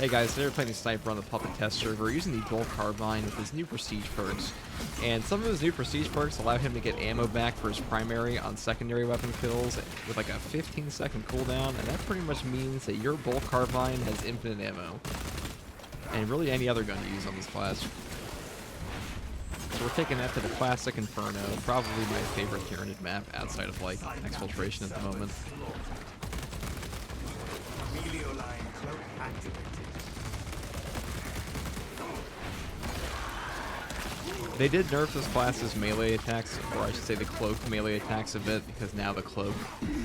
Hey guys, today we're playing Sniper on the Puppet Test server using the Gold Carbine with his new Prestige perks. And some of his new Prestige perks allow him to get ammo back for his primary on secondary weapon kills with like a 15-second cooldown, and that pretty much means that your Gold Carbine has infinite ammo. And really any other gun you use on this class. So we're taking that to the classic Inferno, probably my favorite Tyrannid map outside of like Exfiltration at the moment. They did nerf this class's melee attacks, or I should say the cloak melee attacks a bit, because now the cloak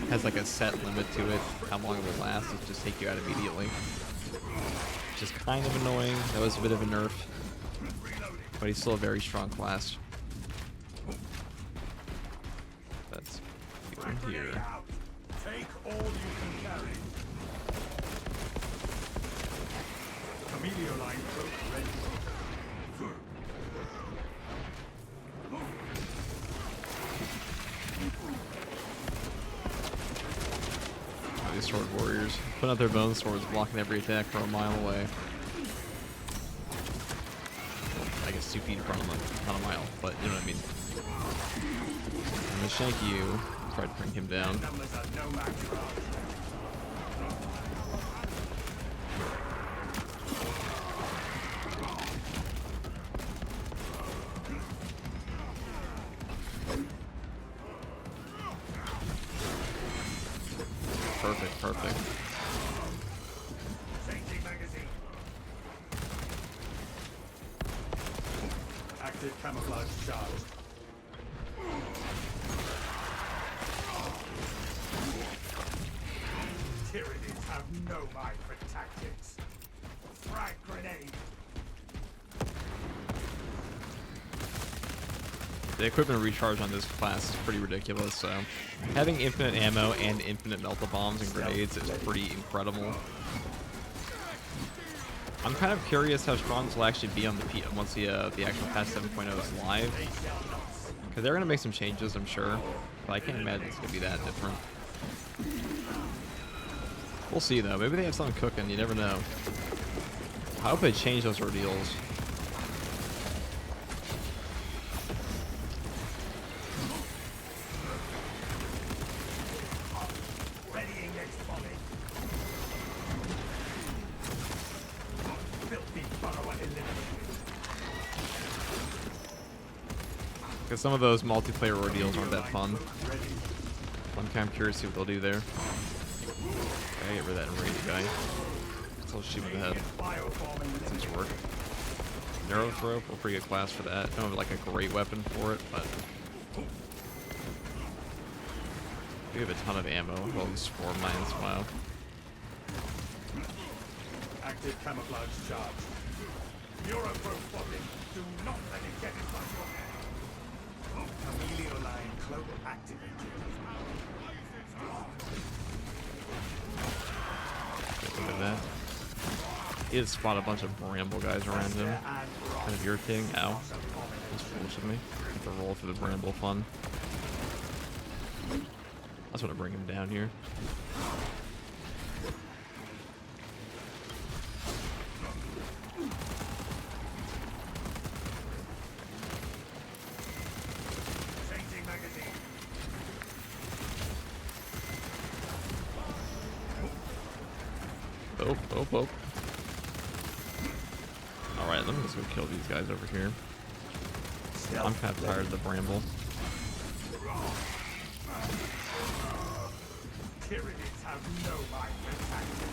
has like a set limit to it, how long it will last. It'll just take you out immediately. Which is kind of annoying. That was a bit of a nerf. But he's still a very strong class. That's going here. Take all you can carry. Familiar line cloak ready. These sword warriors putting out their bone swords, blocking every attack from a mile away. I guess 2 feet in front of them, not a mile, but you know what I mean. I'm gonna shank you, try to bring him down. Perfect, perfect. Active camouflage charged. Tyrannids have no mind for tactics. Frag grenade. The equipment recharge on this class is pretty ridiculous, so having infinite ammo and infinite melta bombs and grenades is pretty incredible. I'm kind of curious how strong this will actually be on the once the actual patch 7.0 is live, because they're gonna make some changes, I'm sure, but I can't imagine it's gonna be that different. We'll see though. Maybe they have something cooking. You never know. I hope they change those ordeals. Because some of those multiplayer ordeals aren't that fun. I'm kind of curious to see what they'll do there. Okay, get rid of that enraged guy. So I'll shoot him in the head. That seems to work. Narrow throw, we're a pretty good class for that. I don't have like a great weapon for it, but we have a ton of ammo with all these swarm mines. Wow. Active camouflage charged. Neuropro spotting. Do not let it get inside your head. Familiar line cloak activated. Look at that. He did spot a bunch of bramble guys around him. Kind of irritating. Ow. That's foolish of me. Have to roll for the bramble fun. I just want to bring him down here. Oh, oh, oh. Alright, let me just go kill these guys over here. I'm kind of tired of the bramble. Tyranids have no mind for tactics.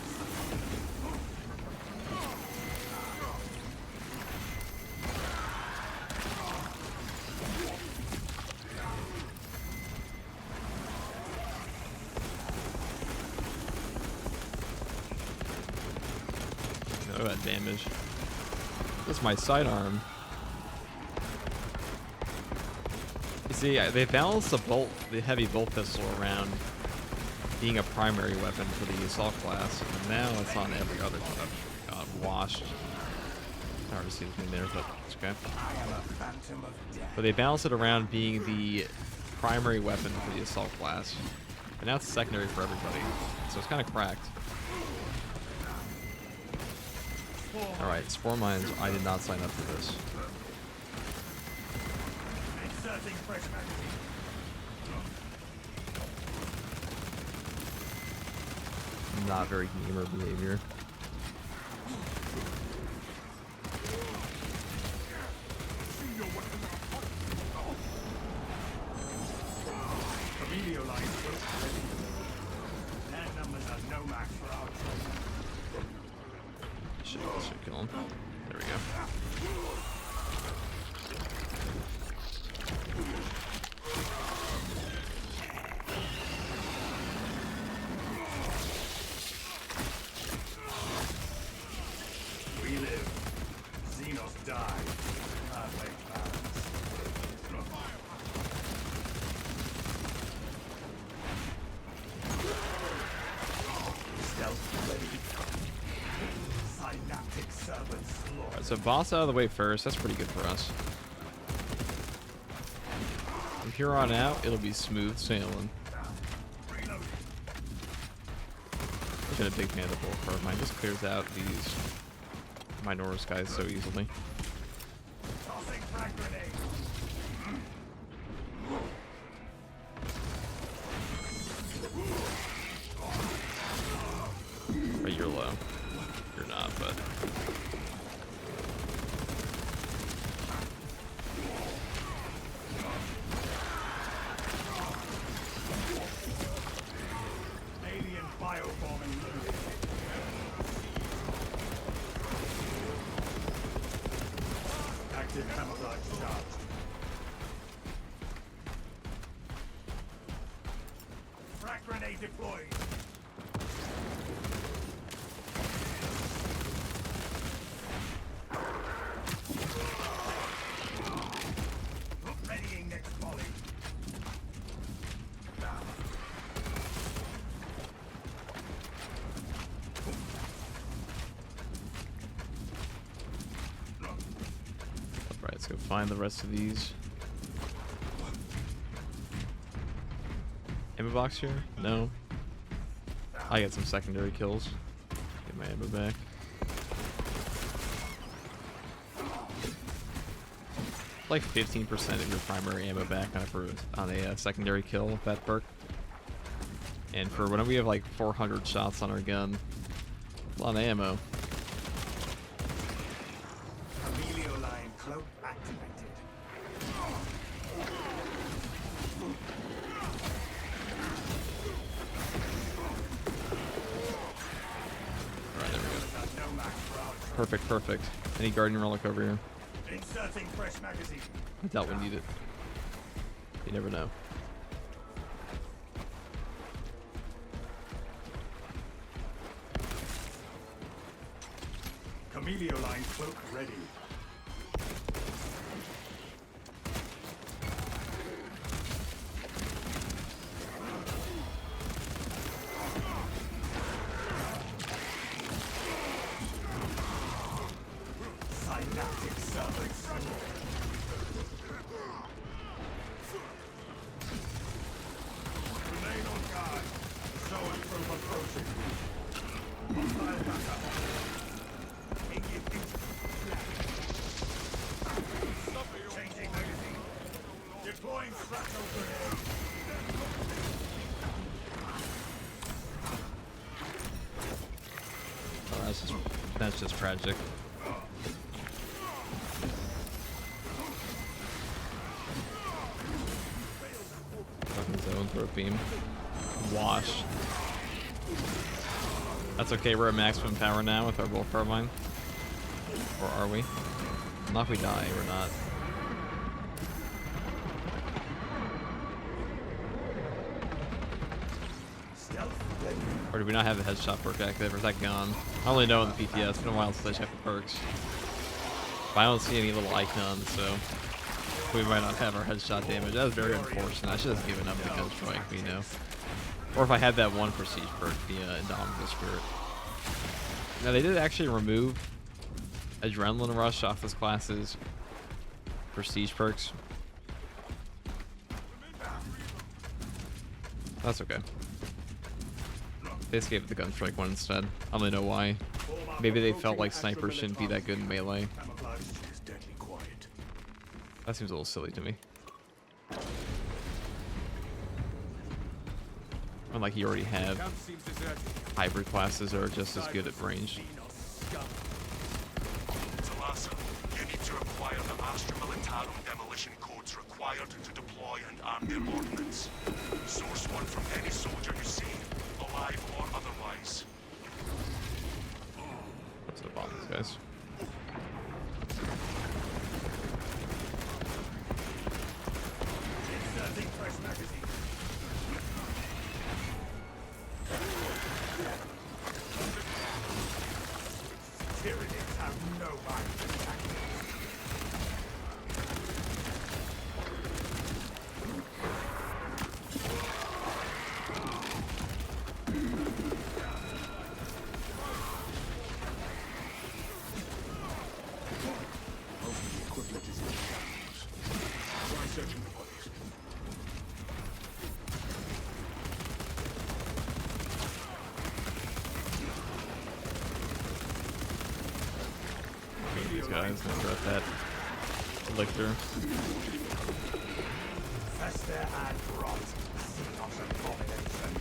Look at that damage. That's my sidearm. You see, they balanced the heavy bolt pistol around being a primary weapon for the assault class, and now it's on every other gun. God, washed. It's hard to see the thing there, but it's okay. But they balanced it around being the primary weapon for the assault class, and now it's secondary for everybody. So it's kind of cracked. Alright, spore mines. I did not sign up for this. Inserting fresh magazine. Not very gamer behavior. Camilio line close ready. Their numbers are no match for our troops. Should kill him. There we go. We live. Xenos die. Perfect balance. Stealth ready. Synaptic servant slaughter. Alright, so boss out of the way first. That's pretty good for us. From here on out, it'll be smooth sailing. Reloading. I've been a big fan of the bullfrog. Mine just clears out these Minoris guys so easily. Tossing frag grenade. Right, you're low. You're not, but... Alien biobombing loaded. Active camouflage charged. Frag grenade deployed. Readying next volley. Alright, let's go find the rest of these. Ammo box here? No. I get some secondary kills. Get my ammo back. Like 15% of your primary ammo back on a secondary kill with that perk. And for when we have like 400 shots on our gun, a lot of ammo. Camilio line cloak activated. Alright, there we go. No match for our troops. Perfect, perfect. Any guardian relic over here? Inserting fresh magazine. I doubt we need it. You never know. Camilio line cloak ready. Synaptic servant slaughter. Remain on guard. Zoan probe approaching. Hostile backup. Changing magazine. Deploying fractal grenade. Oh, that's just tragic. Fucking zone throw beam. Wash. That's okay, we're at maximum power now with our bull carbine. Or are we? Not if we die, we're not. Or do we not have the headshot perk active, or is that gone? I only know in the PTS, it's been a while since I checked the perks. But I don't see any little icons, so we might not have our headshot damage. That was very unfortunate. I should have given up the gun strike, you know. Or if I had that one prestige perk, the Indomitable Spirit. Now they did actually remove Adrenaline Rush off this class's prestige perks. That's okay. They just gave it the gun strike one instead. I don't really know why. Maybe they felt like snipers shouldn't be that good in melee. Camouflage is deadly quiet. That seems a little silly to me. Unlike you already have hybrid classes that are just as good at range. Talassa, you need to acquire the Astra Militarum demolition codes required to deploy and arm their ordnance. Source one from any soldier you see, alive or otherwise. What's the bombs, guys? Inserting fresh magazine. Tyrannids have no mind for tactics. Most of the equipment is in shambles. Try searching the bodies. These guys, never at that lictor. Fester and rot. Not an abomination.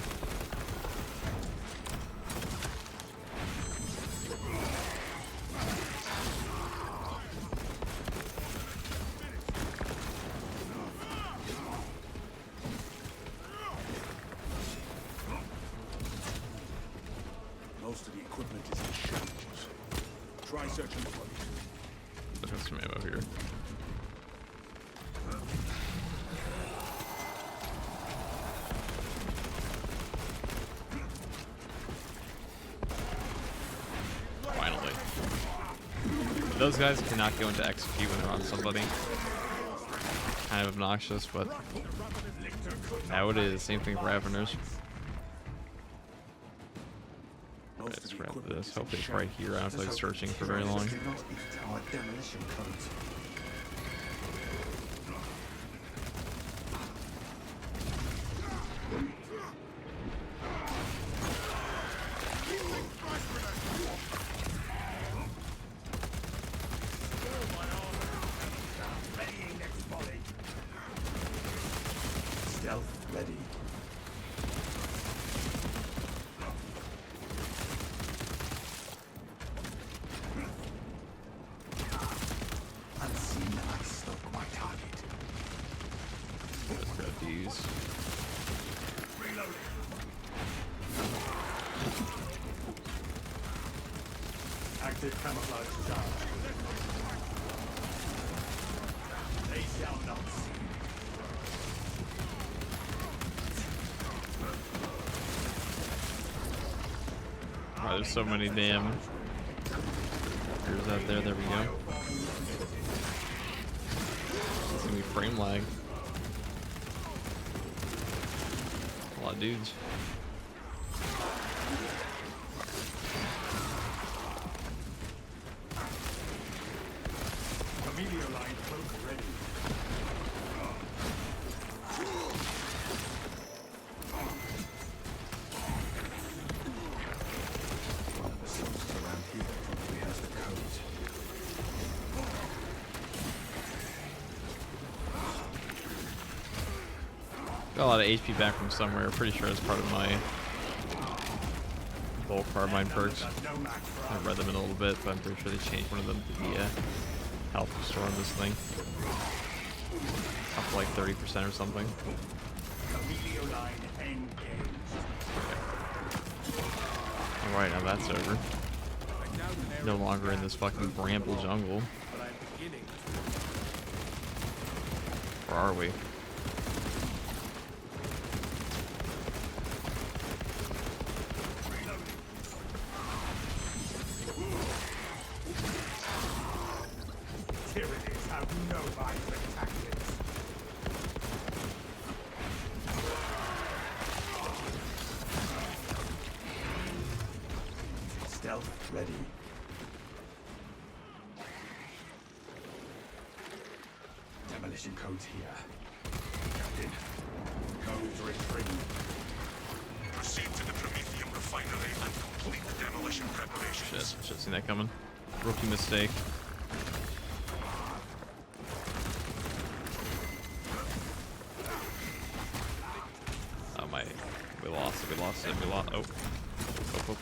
Most of the equipment is in shambles. Try searching the bodies. Look at some ammo here. Finally. Those guys cannot go into execute when they're on somebody. Kind of obnoxious, but now it is. Same thing for Raveners. Let's grab this. Hopefully it's right here. I don't feel like searching for very long. Our demolition codes. Readying next volley. Stealth ready. Unseen, I stalk my target. Let's grab these. Reloading. Active camouflage charge. They shall not see. Wow, there's so many damn. Here's out there. There we go. It's gonna be frame lag. A lot of dudes. Amelia line cloak ready. One of the soldiers around here probably has the codes. Got a lot of HP back from somewhere. Pretty sure it's part of my bulk carbine perks. No match for I read them in a little bit, but I'm pretty sure they changed one of them to be a health restore on this thing. Up to like 30% or something. Amelia line engaged. Alright, now that's over. No longer in this fucking bramble jungle. Where are we? Tyrannids have no mind for tactics. Stealth ready. Demolition codes here. Captain, codes retrieved. Proceed to the Prometheum refinery. refinery and complete the demolition preparations. Shit, should have seen that coming. Rookie mistake. Oh my, we lost it, oh. Oh.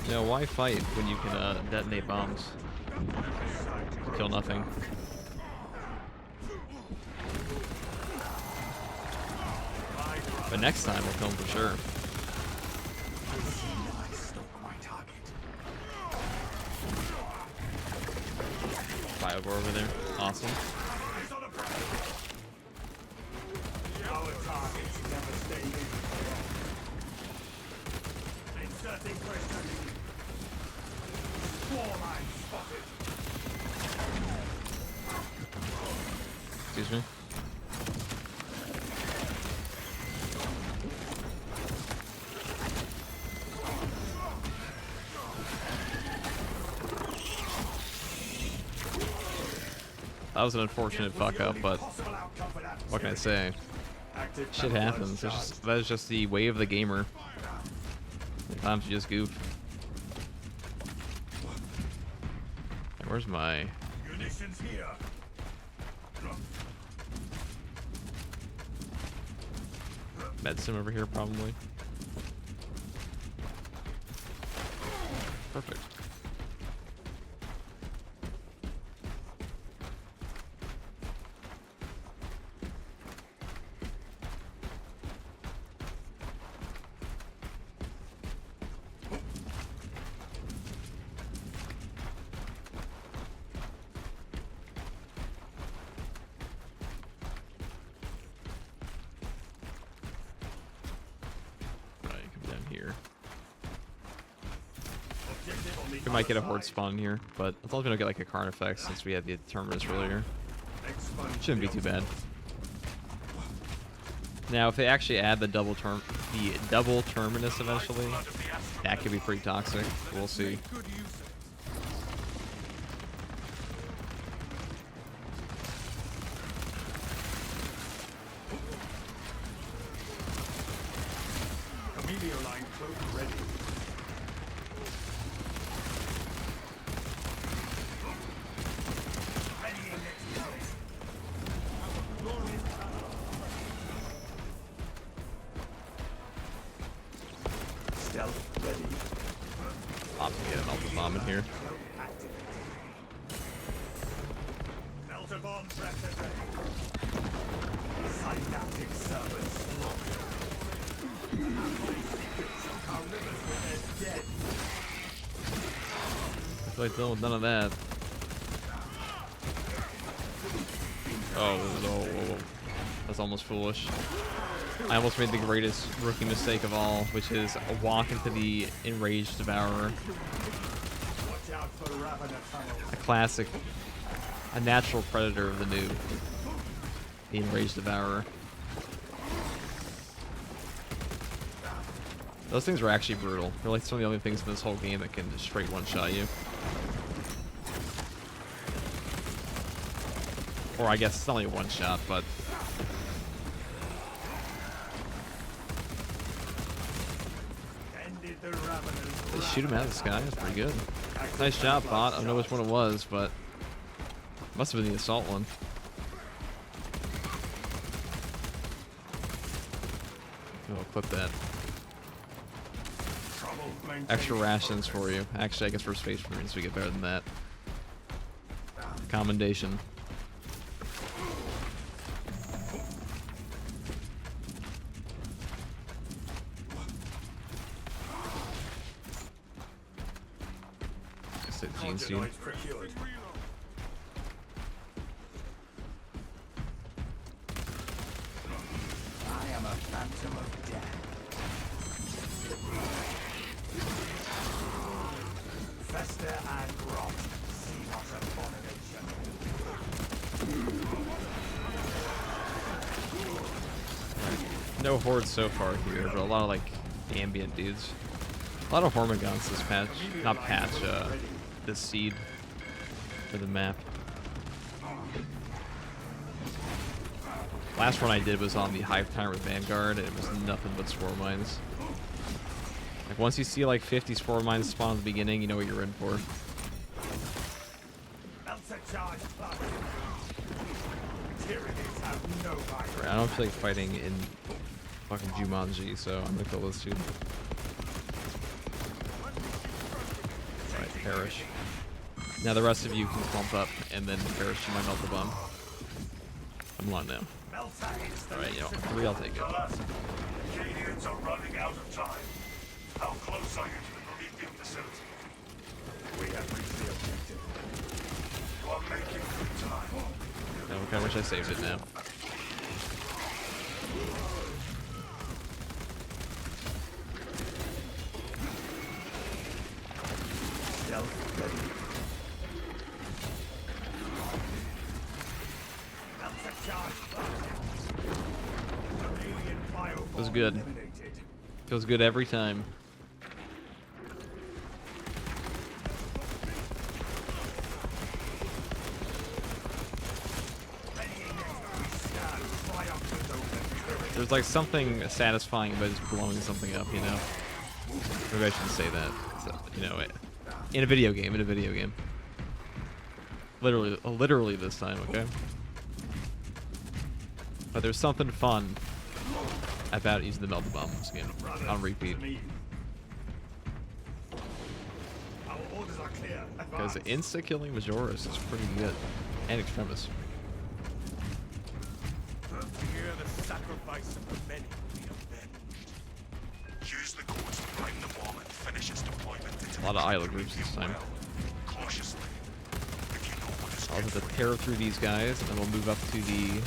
Yeah, why fight when you can detonate bombs? Kill nothing. But next time we'll kill him for sure. Fireball over there. Awesome. Our target's devastating. Inserting pressure. Swarm line spotted. Excuse me. That was an unfortunate fuck up, but what can I say? Shit happens. That is just the way of the gamer. Sometimes you just goof. Hey, where's my Munitions here. medicine over here, probably? Perfect. We might get a horde spawn here, but I thought we don't get like a Karn effect since we had the terminus earlier. Shouldn't be too bad. Now, if they actually add the double terminus eventually, that could be pretty toxic. We'll see. Line cloak ready. Stealth ready. I'm gonna get an ultra bomb in here. Melter bomb pressure ready. Synaptic servers locked. Our rivers with their dead. I feel like dealing with none of that. Oh, whoa. That's almost foolish. I almost made the greatest rookie mistake of all, which is walk into the enraged devourer. Watch out for Ravener tunnels. A classic, a natural predator of the noob. The enraged devourer. Those things were actually brutal. They're like some of the only things in this whole game that can just straight one-shot you. Or I guess it's only a one-shot, but... They shoot him out of the sky, that's pretty good. Nice job, bot. I don't know which one it was, but... Must have been the assault one. Oh, clip that. Extra rations for you. Actually, I guess for Space Marines we get better than that. Commendation. That's it, Gene Steam. I am a phantom of death. Fester and rot. See what abomination. No hordes so far here, but a lot of like ambient dudes. A lot of Hormigons this patch. Not patch, this seed for the map. Last one I did was on the Hive Tyrant with Vanguard, and it was nothing but swarm mines. Like once you see like 50 spore mines spawn at the beginning, you know what you're in for. Melter charge plus. Tyrannids have no virus. I don't feel like fighting in fucking Jumanji, so I'm gonna kill those two. Alright, perish. Now the rest of you can clump up and then perish to my melter bomb. Come on now. Alright, you know, 3 I'll take it. Canadians are running out of time. How close are you to the Promethean facility? We have reached the objective. You are making good time. Okay, I wish I saved it now. Stealth ready. Melter charge plus. Alien biobomb Feels good. eliminated. Feels good every time. There's like something satisfying about just blowing something up, you know? Maybe I shouldn't say that. So, you know, in a video game, Literally this time, okay? But there's something fun about using the melter bomb in this game on repeat. Our orders are clear. Because Advance. insta-killing Majoris is pretty good. And Extremis. Hear the sacrifice of the many will be avenged. Use the codes to prime the bomb and finish its deployment into A lot of Isla groups this time. cautiously. If you know what is I'll good have to for tear through these guys, and then we'll move up to the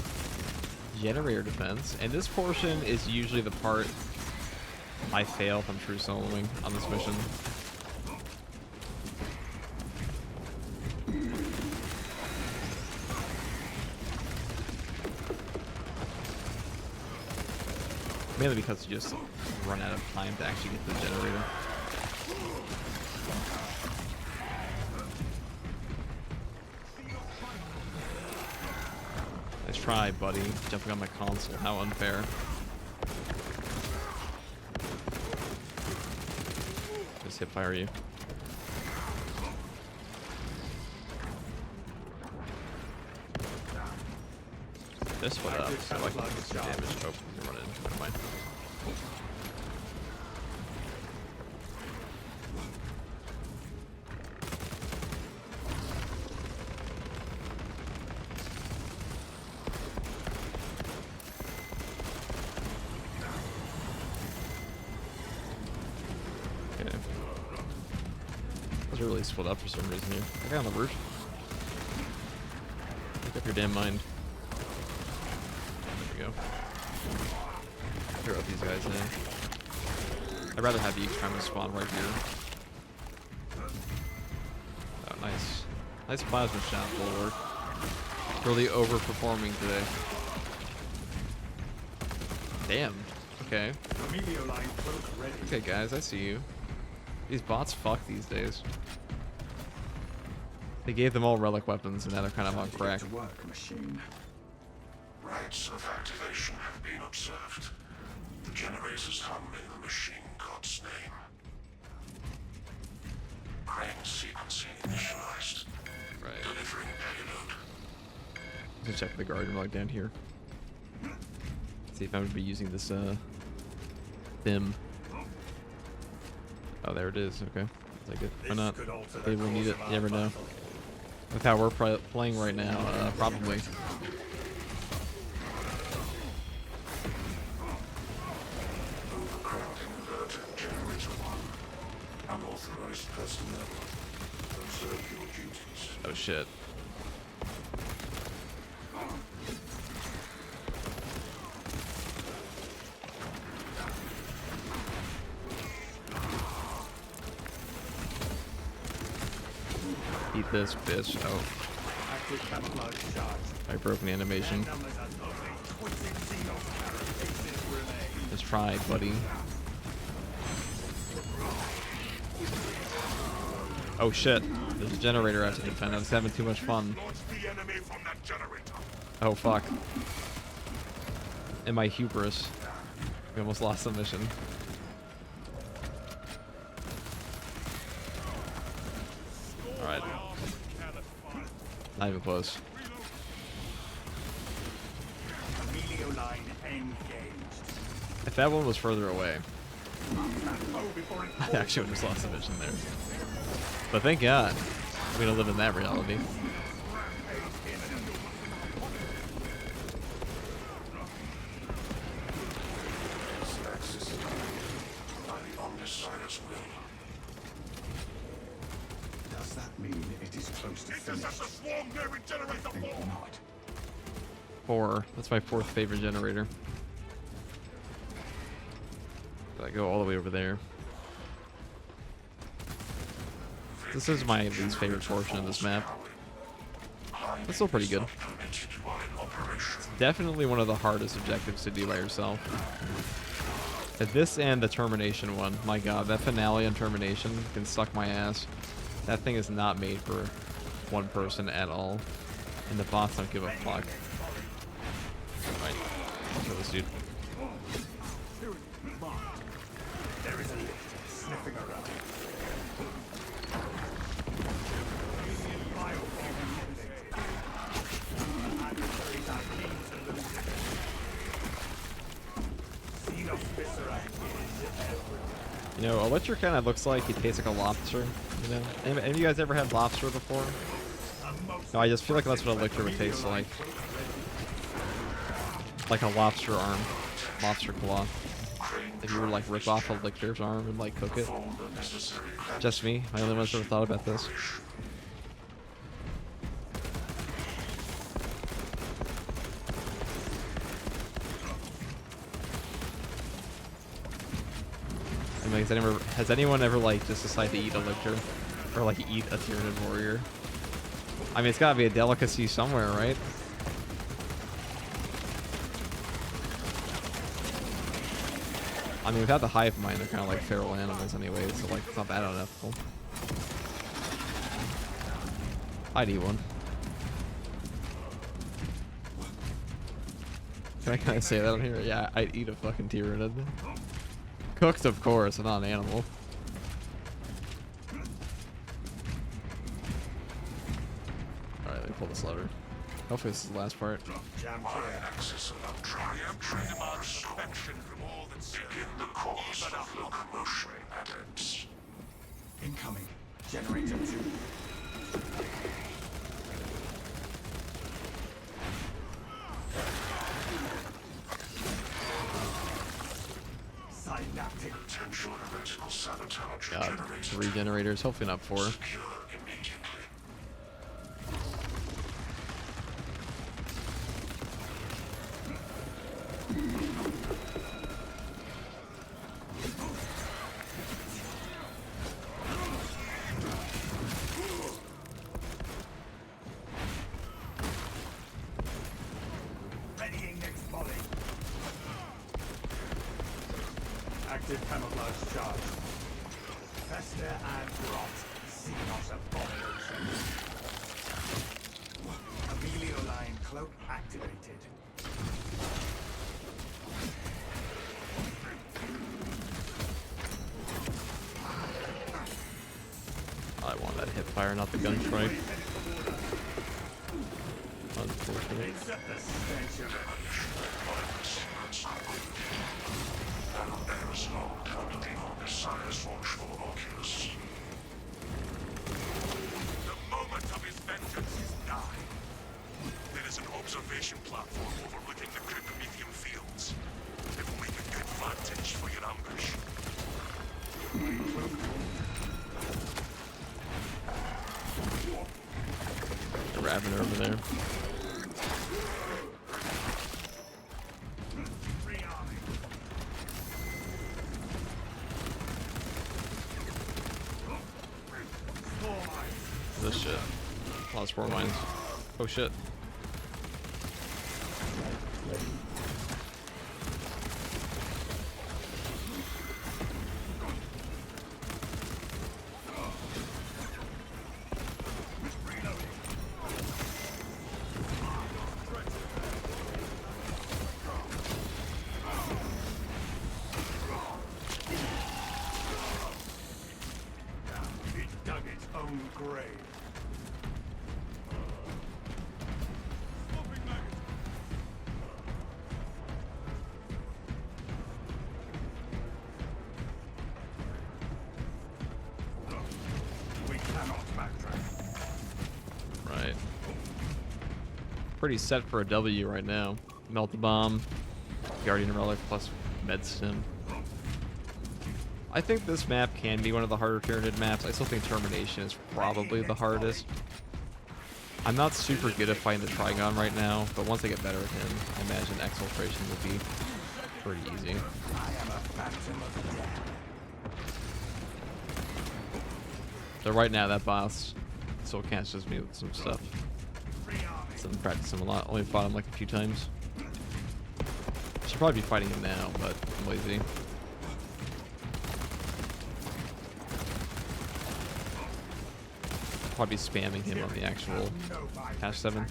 generator defense. And this portion is usually the part I fail if I'm true soloing on this mission. Mainly because you just run out of time to actually get to the generator. Nice try, buddy. Jumping on my console. How unfair. Just hip fire you. This split up, so I can get some damage. Oh, you're running. Never mind. Okay. Those are really split up for some reason here. I got on the roof. Make up your damn mind. Go. Clear out these guys now. I'd rather have the Extremis spawn right here. Oh, nice. Nice plasma shot, Bulwark. Really overperforming today. Damn. Okay. Emilio line cloak ready. Okay, guys, I see you. These bots fuck these days. They gave them all relic weapons, and now they're kind of on crack. To work, machine. Rites of activation have been observed. The generators hum in the machine god's name. Crane sequencing initialized. Right. Delivering payload. Let's check the guardian log down here. See if I'm gonna be using this BIM. Oh, there it is. Okay, I'll take it. Why not? They will need it. You never know. With how we're playing right now, probably. Overcrowding alert at generator 1. Unauthorized personnel. Observe your duties. Oh shit. Eat this, bitch. Oh, Active camouflage charge. I broke an animation. Numbers are only 20 xenophases remain. Just try, buddy. Oh shit. There's a generator I have to defend. I was having too much fun. Launch the enemy from that generator. Oh fuck. In my hubris. We almost lost the mission. died. Not even close. Emilio line engaged. If that one was further away, Oh, before it I actually would have just lost a vision there. But thank God, we don't live in that reality. Does that mean it is close to finished? Intercessor swarm near regenerator Think 4. not. 4. That's my 4th favorite generator. I go all the way over there. This is my least favorite portion of this map. It's still pretty good. It's definitely one of the hardest objectives to do by yourself. This and the termination one. My god, that finale on termination can suck my ass. That thing is not made for one person at all. And the bots don't give a fuck. Alright, kill this dude. There is a lift sniffing around. Adversaries are keen to lose it. Xenos viscera is everywhere. You know, Electric kind of looks like he tastes like a lobster. You know, any of you guys ever had lobster before? No, I just feel like that's what Elixir would taste like. Like a lobster arm, lobster claw. If you were to, like, rip off a Elixir's arm and like cook it. Just me, my only one who's ever thought about this. I mean, has anyone ever like just decided to eat a Elixir? Or like eat a Tyrannid warrior? I mean, it's gotta be a delicacy somewhere, right? I mean, without the hive mind, they're kind of like feral animals anyway, so like it's not that unethical. I'd eat one. Can I kind of say that on here? Yeah, I'd eat a fucking Tyrannid. Cooked, of course, not an animal. Alright, let me pull this lever. Hopefully this is the last part. Jam My here. axis of triumph demand suspension from all that begin the course of locomotion adepts. Incoming. Generator 2. Synaptic. Potential heretical sabotage God, generated. 3 generators, hopefully not 4. Secure immediately. Readying next volley. Active camouflage charge. Fester and rot. Xenos abomination. Emilio line cloak activated. I want that hip fire, not the gun strike. Unfortunate. Insert the stench of it. There is no doubting on Messiah's watchful oculus. The moment of his vengeance is nigh. There is an observation platform overlooking the Cryptomethium fields. It will make a good vantage for your ambush. The Ravener over there. Rearming. This shit. Lost 4 mines. Oh shit. It dug its own grave. cannot backtrack. Right. Pretty set for a W right now. Melt the bomb, Guardian Relic plus Medstim. I think this map can be one of the harder Tyrannid maps. I still think Termination is probably the hardest. I'm not super good at fighting the Trigon right now, but once I get better at him, I imagine Exfiltration will be pretty easy. So right now, that boss still catches me with some stuff. So I'm practicing a lot. Only fought him like a few times. Should probably be fighting him now, but I'm lazy. Probably spamming him on the actual patch 7.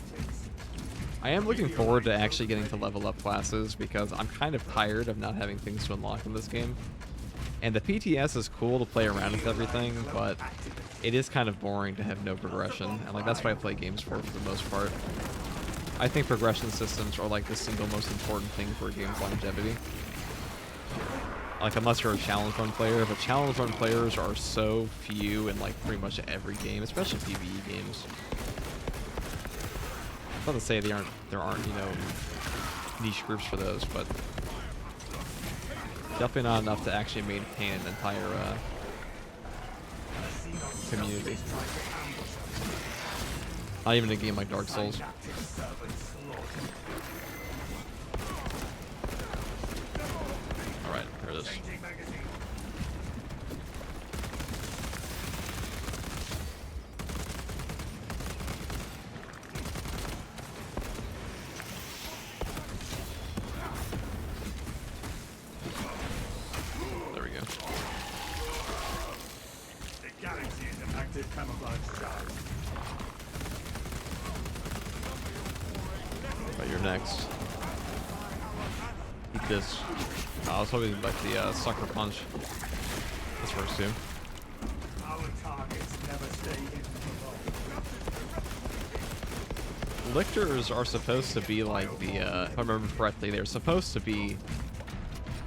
I am looking forward to actually getting to level up classes because I'm kind of tired of not having things to unlock in this game. And the PTS is cool to play around with everything, but it is kind of boring to have no progression. And like that's what I play games for the most part. I think progression systems are like the single most important thing for a game's longevity. Like, unless you're a challenge run player, but challenge run players are so few in, like, pretty much every game, especially PvE games. I'm not to say there aren't, you know, niche groups for those, but definitely not enough to actually maintain an entire community. Not even a game like Dark Souls. Alright, here it is. There we go. It guarantees an active camouflage charge. Right, you're next. Eat this. I was hoping like the sucker punch. This works too. Our targets never stay hidden. Lictors are supposed to be like the, if I remember correctly, they're supposed to be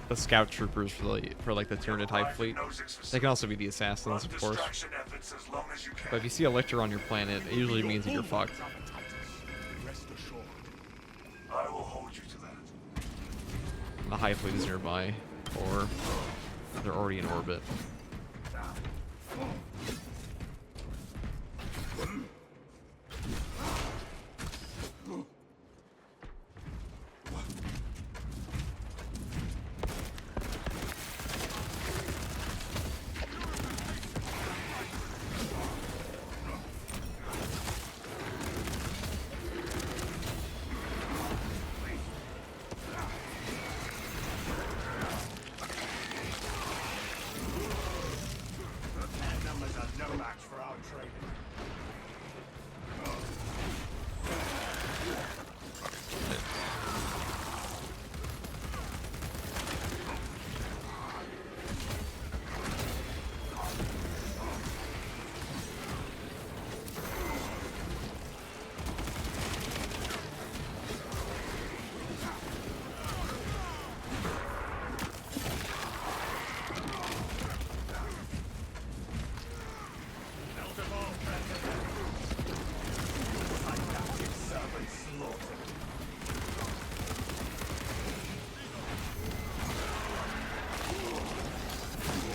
the scout troopers for like the Tyrannid Hive fleet. They can also be the assassins, of course. But if you see a lictor on your planet, it usually means that you're fucked. I will hold you to that. The Hive fleet is nearby, or they're already in orbit.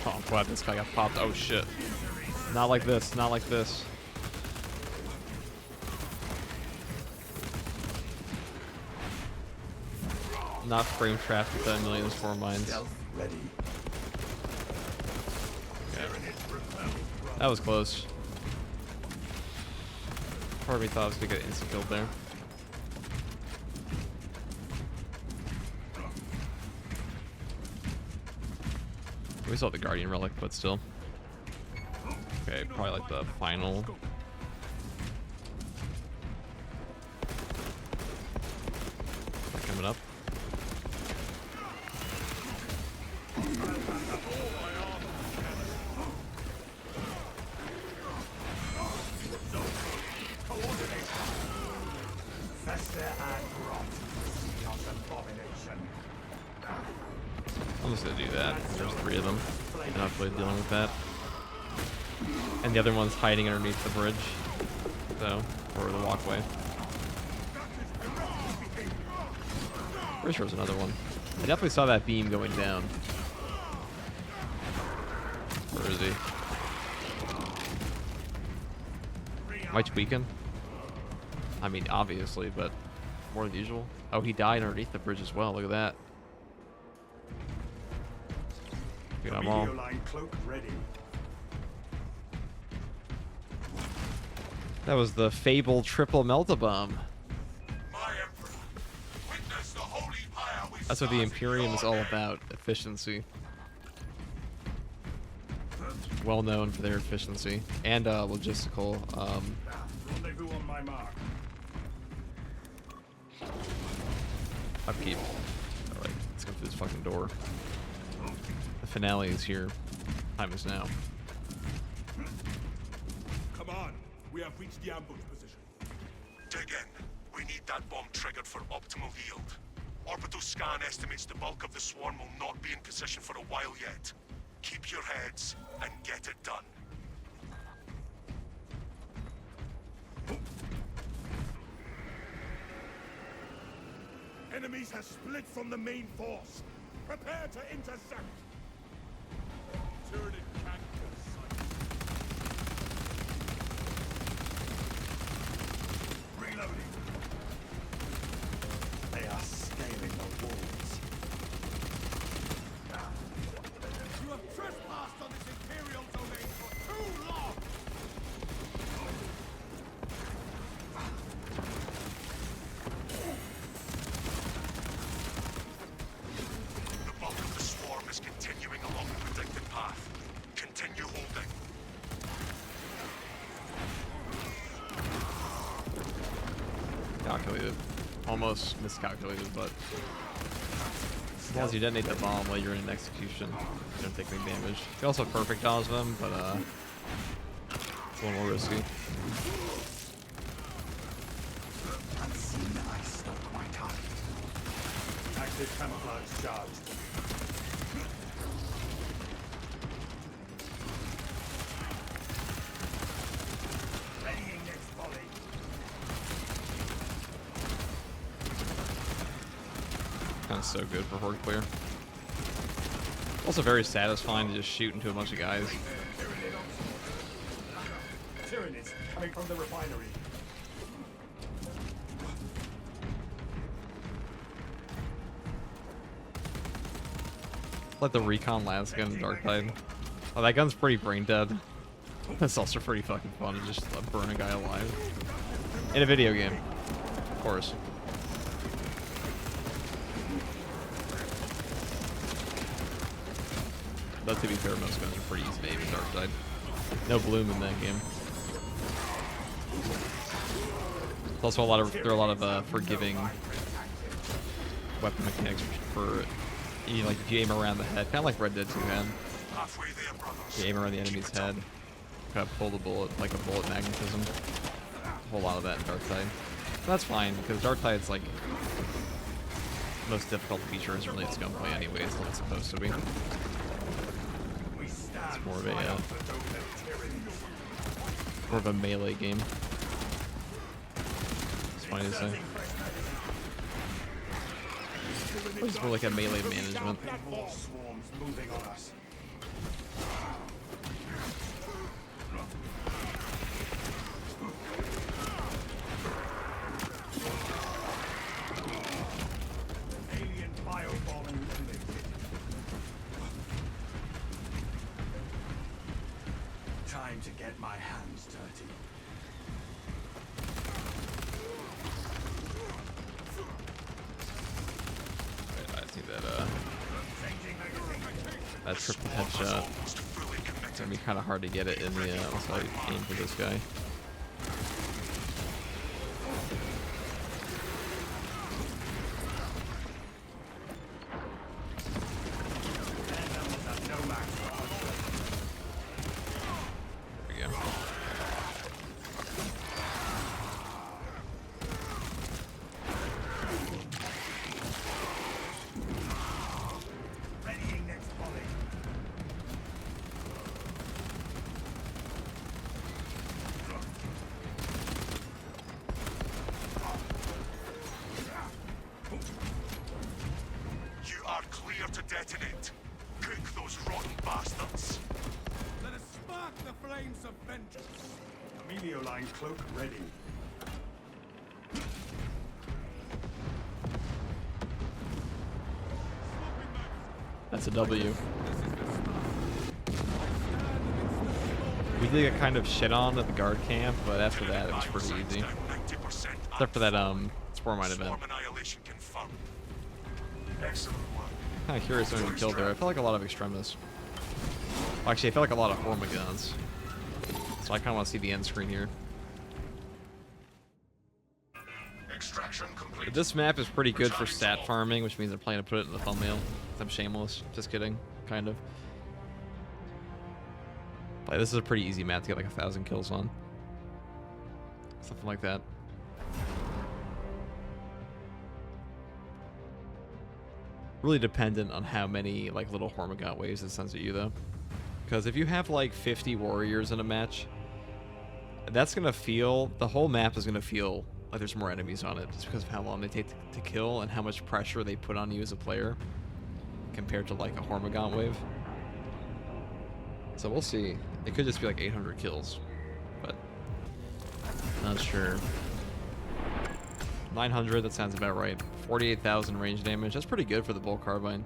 Oh, I'm glad this guy got popped. Oh shit. Not like this, not like this. Not frame trapped with a million spore mines. Ready. Okay. That was close. Part of me thought I was gonna get instant killed there. We still have the Guardian Relic, but still. Okay, probably like the final. Coming up. I'm just gonna do that. There's 3 of them. I'm not really dealing with that. And the other one's hiding underneath the bridge, so, or the walkway. Pretty sure there's another one. I definitely saw that beam going down. Where is he? Am I tweaking? I mean, obviously, but more than usual. Oh, he died underneath the bridge as well. Look at that. Dude, I'm all... Line cloak ready. That was the fabled triple melt-a-bomb. That's what the Imperium is all about, efficiency. Well known for their efficiency and logistical. Rendezvous on my mark. Upkeep. Alright, let's go through this fucking door. The finale is here. Time is now. Come on, we have reached the ambush position. Dig in. We need that bomb triggered for optimal yield. Orbital scan estimates the bulk of the swarm will not be in position for a while yet. Keep your heads and get it done. Enemies have split from the main force. Prepare to intercept. Tyrannid cactus. Reloading. They are scaling the walls. You have trespassed on this Imperial domain for too long! The bulk of the swarm is continuing along the predicted path. Continue holding. Calculated. Almost miscalculated, but as long as you detonate the bomb while you're in execution, you don't take any damage. You also perfect dodge them, but it's a little more risky. Unseen ice not my target. Active camouflage charged. Readying next volley. Kind of so good for horde clear. Also very satisfying to just shoot into a bunch of guys. Tyrannids coming from the refinery. Let the recon last gun in Dark Tide. Oh, that gun's pretty brain dead. That's also pretty fucking fun to just burn a guy alive. In a video game. Of course. Though to be fair, most guns are pretty easy to aim in Dark Tide. No bloom in that game. There's also there are a lot of forgiving weapon mechanics for like if you aim around the head, kind of like Red Dead 2 had. Halfway there, brothers. You aim around the enemy's head, kind of pull the bullet like a bullet magnetism. A whole lot of that in Dark Tide. But that's fine because Dark Tide's like the most difficult feature isn't really its gunplay anyways, than it's supposed to be. It's more of a melee game. It's funny to say. It's more like a melee management. More swarms moving on us. Alien biobomb eliminated. Time to get my hands dirty. I think that triple headshot. It's gonna be kind of hard to get it in the once I aim for this guy. There we go. Readying next volley. to detonate. Cook those rotten bastards. Let us spark the flames of vengeance. Emilio line cloak ready. That's a W. We did get kind of shit on at the guard camp, but after that it was pretty easy. Except for that Spore Mine event. Annihilation confirmed. Excellent work. Kind of curious when we killed there. I felt like a lot of extremists. Well, actually, I felt like a lot of Hormigons. So I kind of want to see the end screen here. Extraction complete. This map is pretty good for stat farming, which means I'm planning to put it in the thumbnail. I'm shameless. Just kidding. Kind of. Like, this is a pretty easy map to get like 1,000 kills on. Something like that. Really dependent on how many like little Hormigot waves it sends at you though. Because if you have like 50 warriors in a match, that's gonna feel, the whole map is gonna feel like there's more enemies on it just because of how long they take to kill and how much pressure they put on you as a player compared to like a Hormigot wave. So we'll see. It could just be like 800 kills, but not sure. 900, that sounds about right. 48,000 range damage. That's pretty good for the bolt carbine.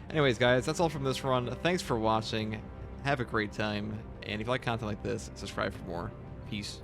Anyways, guys, that's all from this run. Thanks for watching. Have a great time. And if you like content like this, subscribe for more. Peace.